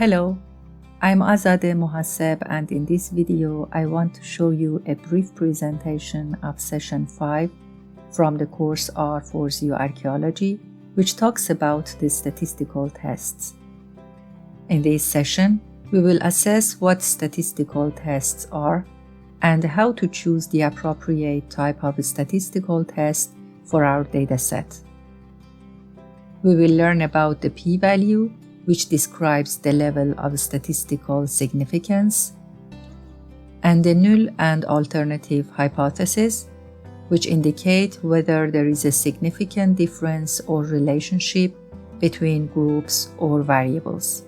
Hello, I'm Azadeh Mohasseb, and in this video I want to show you a brief presentation of Session 5 from the course R for ZooArchaeology, which talks about the statistical tests. In this session, we will assess what statistical tests are and how to choose the appropriate type of statistical test for our dataset. We will learn about the p-value, which describes the level of statistical significance, and the null and alternative hypothesis, which indicate whether there is a significant difference or relationship between groups or variables.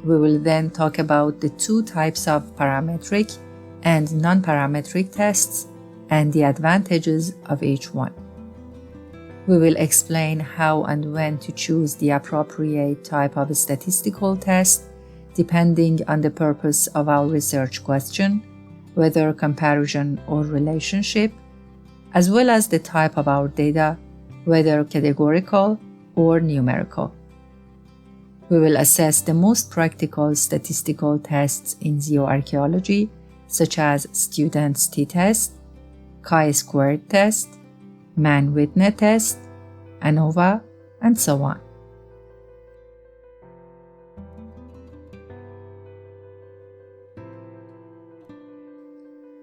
We will then talk about the two types of parametric and non-parametric tests and the advantages of each one. We will explain how and when to choose the appropriate type of statistical test depending on the purpose of our research question, whether comparison or relationship, as well as the type of our data, whether categorical or numerical. We will assess the most practical statistical tests in ZooArchaeology, such as student's t-test, chi-squared test, man-witness test, ANOVA, and so on.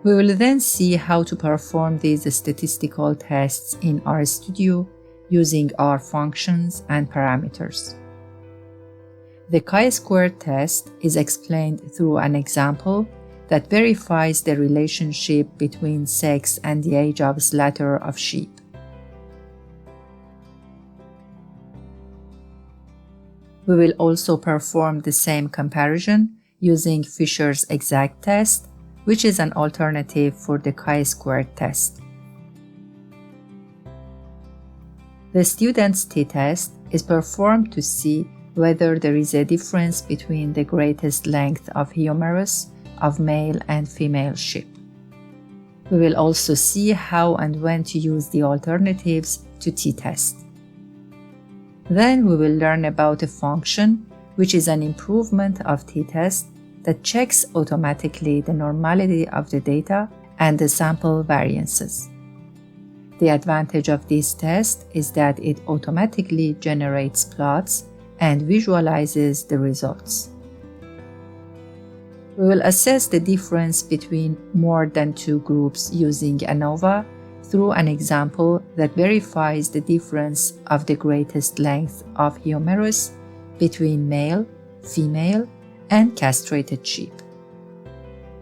We will then see how to perform these statistical tests in RStudio using R functions and parameters. The chi-squared test is explained through an example that verifies the relationship between sex and the age of slaughter of sheep. We will also perform the same comparison using Fisher's exact test, which is an alternative for the chi-squared test. The student's t-test is performed to see whether there is a difference between the greatest length of humerus of male and female sheep. We will also see how and when to use the alternatives to t-test. Then we will learn about a function, which is an improvement of t-test that checks automatically the normality of the data and the sample variances. The advantage of this test is that it automatically generates plots and visualizes the results. We will assess the difference between more than two groups using ANOVA through an example that verifies the difference of the greatest length of humerus between male, female, and castrated sheep.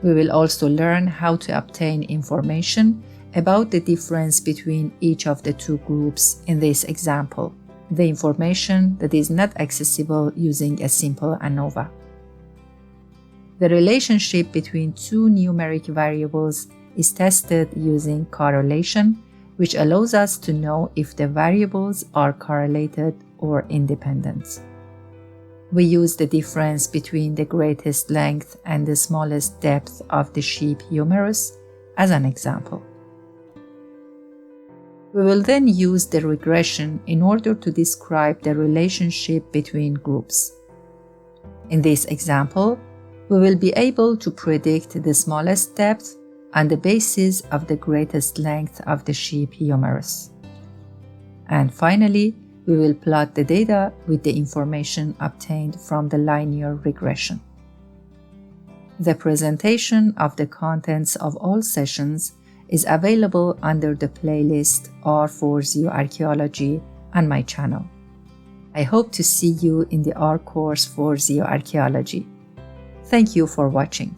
We will also learn how to obtain information about the difference between each of the two groups in this example, the information that is not accessible using a simple ANOVA. The relationship between two numeric variables is tested using correlation, which allows us to know if the variables are correlated or independent. We use the difference between the greatest length and the smallest depth of the sheep humerus as an example. We will then use the regression in order to describe the relationship between groups. In this example, we will be able to predict the smallest depth on the basis of the greatest length of the sheep humerus. And finally, we will plot the data with the information obtained from the linear regression. The presentation of the contents of all sessions is available under the playlist R for ZooArchaeology on my channel. I hope to see you in the R course for ZooArchaeology. Thank you for watching.